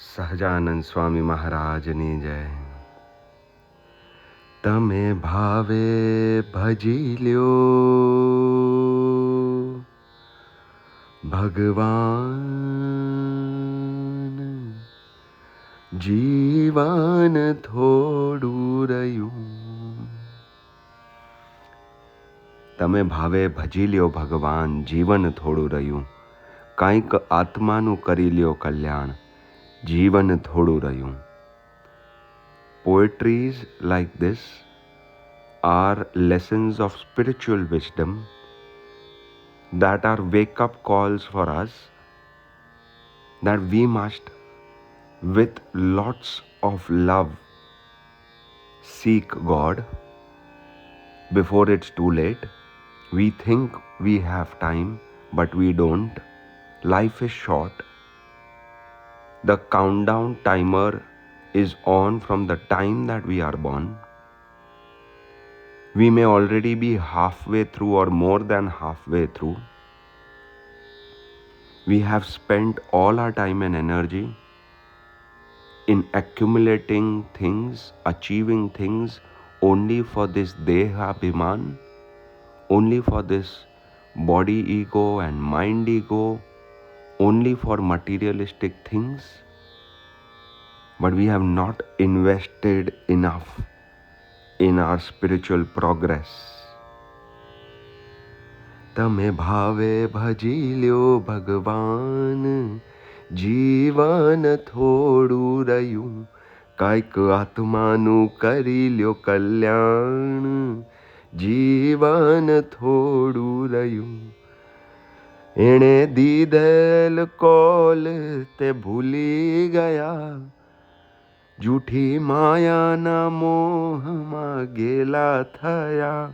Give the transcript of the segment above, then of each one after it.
સહજાનંદ સ્વામી મહારાજની જય. તમે ભાવે ભજી લ્યો ભગવાન, જીવન થોડું રહ્યું. તમે ભાવે ભજી લ્યો ભગવાન, જીવન થોડું રહ્યું. કંઈક આત્માનું કરી લ્યો કલ્યાણ, જીવન થોડું રહ્યું. Poetries like this are lessons of spiritual wisdom that are wake-up calls for us, that we must, with lots of love, seek God before it's too late. We think we have time, but we don't. Life is short. The countdown timer is on from the time that we are born. We may already be halfway through or more than halfway through. We have spent all our time and energy in accumulating things, achieving things only for this deha abhiman, only for this body ego and mind ego, only for materialistic things. But we have not invested enough in our spiritual progress. તમે ભાવે ભજી લ્યો ભગવાન, જીવન થોડું રહ્યું. કાંઈક આત્માનું કરી લ્યો કલ્યાણ, જીવન થોડું રહ્યું. એણે દીધેલ કોલ તે ભૂલી ગયા, જૂઠી માયાના મોહમાં ગેલા થયા.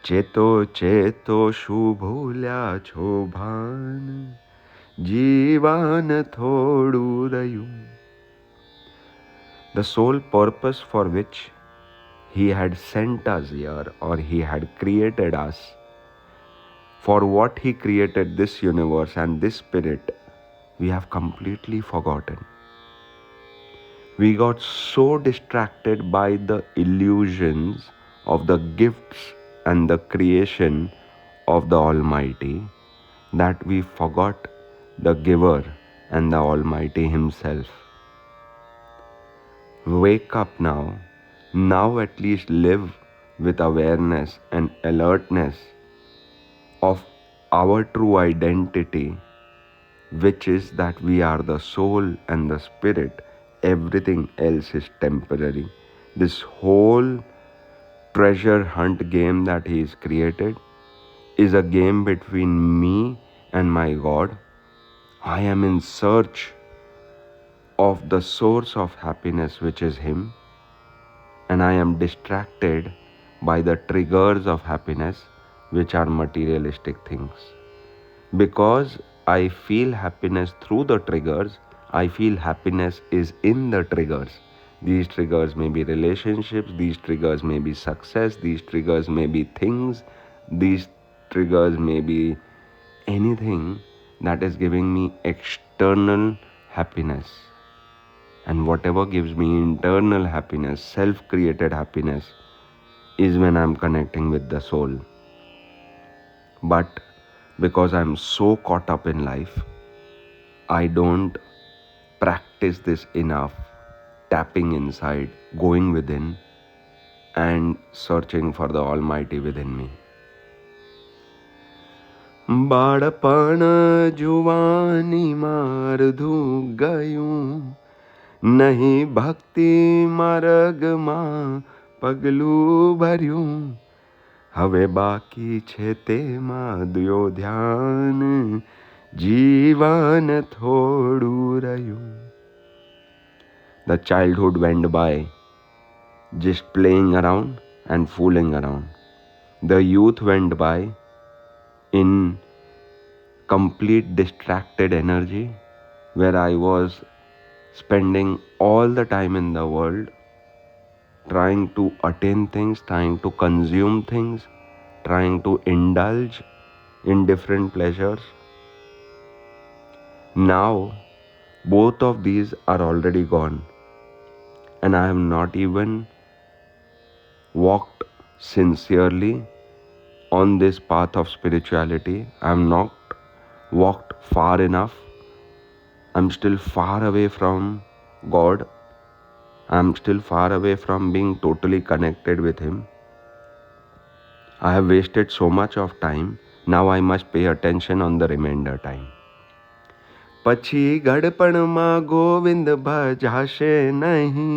ચેતો ચેતો શું ભૂલ્યા છો ભાન, જીવન થોડું રહ્યું. The sole purpose for which He had sent us here, or He had created us, for what He created this universe and this spirit, we have completely forgotten. We got so distracted by the illusions of the gifts and the creation of the Almighty that we forgot the Giver and the Almighty Himself. Wake up now. Now at least live with awareness and alertness of our true identity, which is that we are the soul and the spirit. Everything else is temporary. This whole treasure hunt game that He has created is a game between me and my God. I am in search of the source of happiness, which is Him, and I am distracted by the triggers of happiness, which are materialistic things. Because I feel happiness through the triggers, I feel happiness is in the triggers. These triggers may be relationships, these triggers may be success, these triggers may be things, these triggers may be anything that is giving me external happiness. And whatever gives me internal happiness, self-created happiness, is when I'm connecting with the soul. But because I'm so caught up in life, I don't practice this enough, tapping inside, going within, and searching for the Almighty within me. બાળપણ જુવાની મારધું ગયું, નહીં ભક્તિ માર્ગમાં પગલું ભર્યું. હવે બાકી છે તેમાં દ્યો ધ્યાન, જીવન થોડું રહ્યું. The childhood went by just playing around and fooling around. The youth went by in complete distracted energy, where I was spending all the time in the world trying to attain things, trying to consume things, trying to indulge in different pleasures. Now Both of these are already gone, and I have not even walked sincerely on this path of spirituality. I have not walked far enough. I'm still far away from God. I'm still far away from being totally connected with Him. I have wasted so much of time. Now I must pay attention on the remainder time. પછી ગડપણમાં ગોવિંદ ભજાશે નહીં,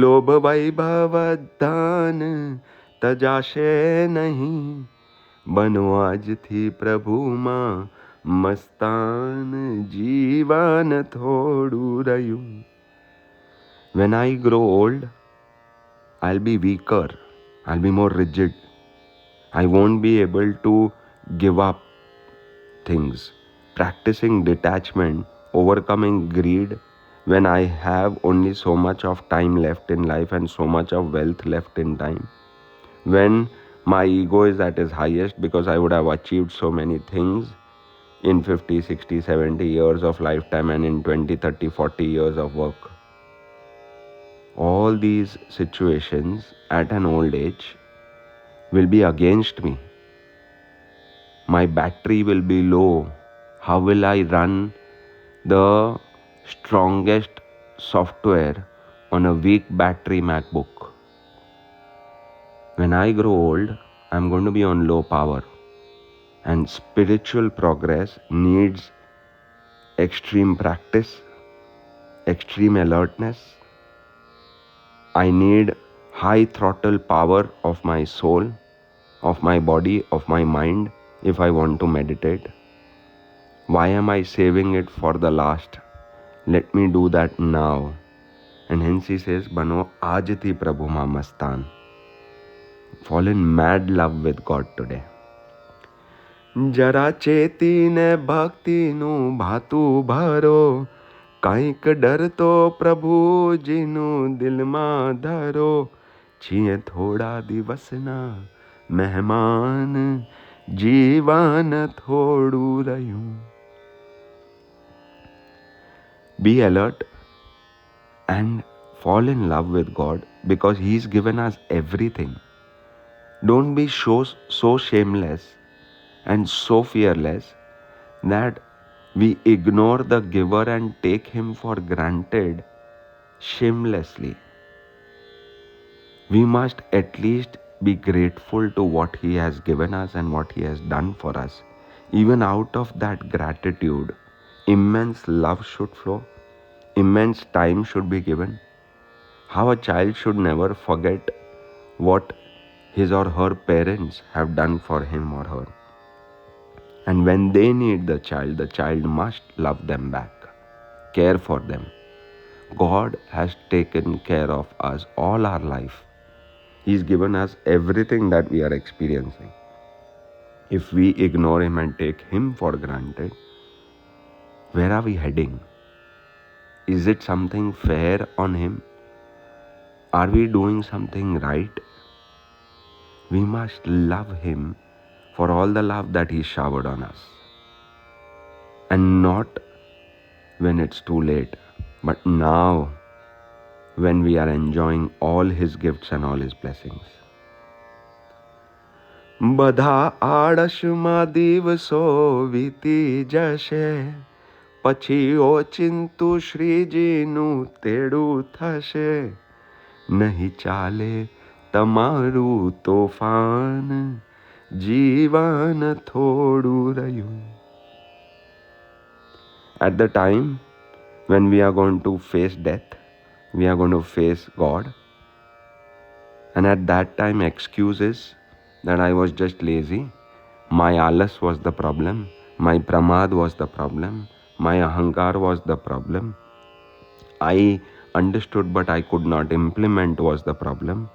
લોભ વૈભવ ધન તજાશે નહીં, બનો આજથી પ્રભુમાં મસ્તાન, જીવન થોડું રહ્યું. When I grow old, I'll be weaker, I'll be more rigid. I won't be able to give up things. Practicing detachment, overcoming greed when I have only so much of time left in life and so much of wealth left in time. When my ego is at its highest because I would have achieved so many things in 50, 60, 70 years of lifetime and in 20, 30, 40 years of work. All these situations at an old age will be against me. My battery will be low. How will I run the strongest software on a weak battery MacBook? When I grow old, I'm going to be on low power. And spiritual progress needs extreme practice, extreme alertness. I need high throttle power of my soul, of my body, of my mind if I want to meditate. Why am I saving it for the last? Let me do that now. And hence he says, Bano ajati prabhu ma mastan. Fall in mad love with God today. જરા ચેતીને ભક્તિનું ભાતું ભરો, કંઈક ડર તો પ્રભુજીનું દિલમાં ધરો, છીએ થોડા દિવસના મહેમાન, જીવન થોડું રહ્યું. Be alert and fall in love with God because He's given us everything. Don't be so shameless and so fearless that we ignore the giver and take Him for granted shamelessly. We must at least be grateful to what He has given us and what He has done for us. Even out of that gratitude, immense love should flow. Immense time should be given. How a child should never forget what his or her parents have done for him or her. And when they need the child must love them back, care for them. God has taken care of us all our life. He's given us everything that we are experiencing. If we ignore Him and take Him for granted, where are we heading? Is it something fair on Him? Are we doing something right? We must love Him for all the love that He showered on us. And not when it's too late, but now when we are enjoying all His gifts and all His blessings. બધા આળસમાં દિવસો વીતી જશે, પછી ઓચિંતું શ્રીજીનું તેડું થશે, નહીં ચાલે તમારું તોફાન, જીવન થોડું રહ્યું. At the time when we are going to face death, we are going to face God. And at that time, excuses that I was just lazy, my alas was the problem, my pramad was the problem, my ahankar was the problem, I understood but I could not implement was the problem.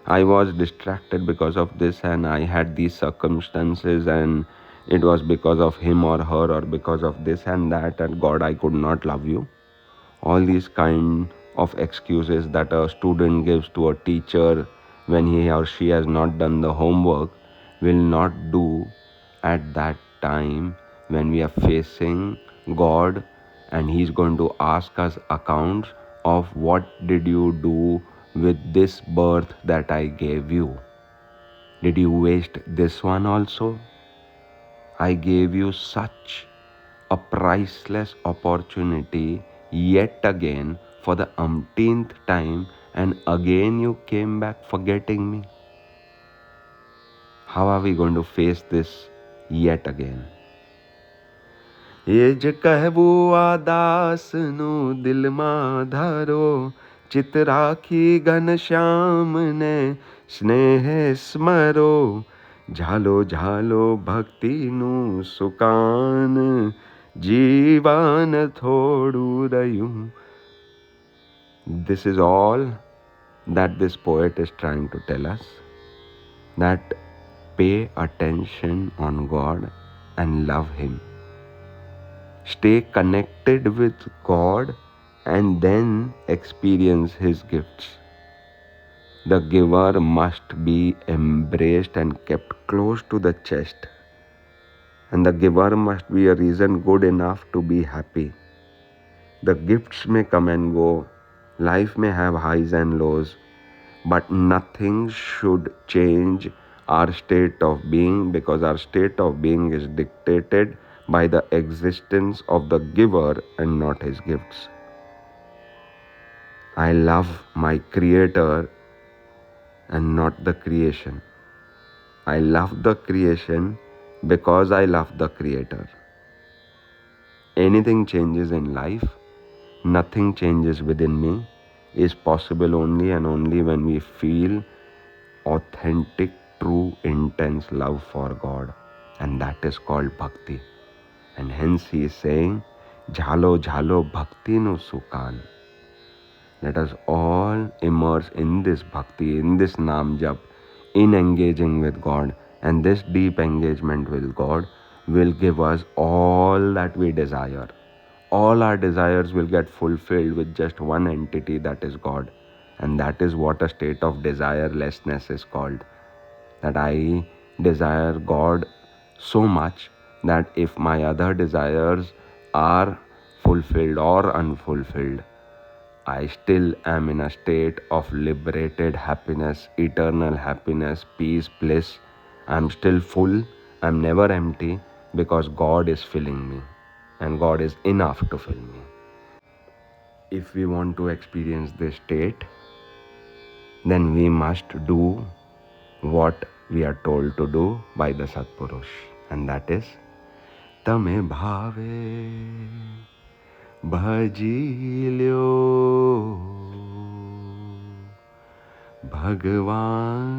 I was distracted because of this and I had these circumstances and it was because of him or her or because of this and that, and God, I could not love you. All these kind of excuses that a student gives to a teacher when he or she has not done the homework will not do at that time when we are facing God and He's going to ask us accounts of what did you do with this birth that I gave you. Did you waste this one also? I gave you such a priceless opportunity yet again for the umpteenth time, and again you came back forgetting me. How are we going to face this yet again? ये ज कहबू आ दास नु दिल मा धारो, चित राखी घन श्याम ने स्नेह स्मरो, झालो झालो भक्ति नु सुकान, जीवन थोड़ू रयू. This is all that this poet is trying to tell us, that pay attention on God and love Him. Stay connected with God and then experience His gifts. The giver must be embraced and kept close to the chest, and the giver must be a reason good enough to be happy. The gifts may come and go, life may have highs and lows, but nothing should change our state of being, because our state of being is dictated by the existence of the giver and not his gifts. I love my Creator and not the creation. I love the creation because I love the Creator. Anything changes in life, nothing changes within me, is possible only and only when we feel authentic, true, intense love for God, and that is called bhakti. And hence he is saying, Jhalo Jhalo Bhakti no Sukan. Let us all immerse in this bhakti, in this nam jap, in engaging with God, and this deep engagement with God will give us all that we desire. All our desires will get fulfilled with just one entity, that is God. And that is what a state of desirelessness is called. That I desire God so much that if my other desires are fulfilled or unfulfilled, I still am in a state of liberated happiness, eternal happiness, peace, bliss. I'm still full, I'm never empty, because God is filling me, and God is enough to fill me. If we want to experience this state, then we must do what we are told to do by the Satpurush, and that is Tame bhaave bhaji lyo Bhagwan,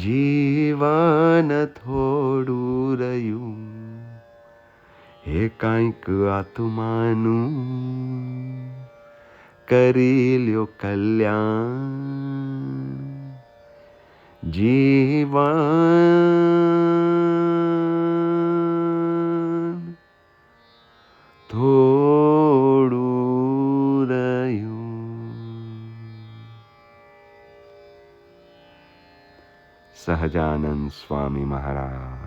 jeevan thodu rahyu, એકાંક આત્માનું કરી લ્યો કલ્યાણ, જીવન થોડું રહ્યું. સહજાનંદ સ્વામી મહારાજ.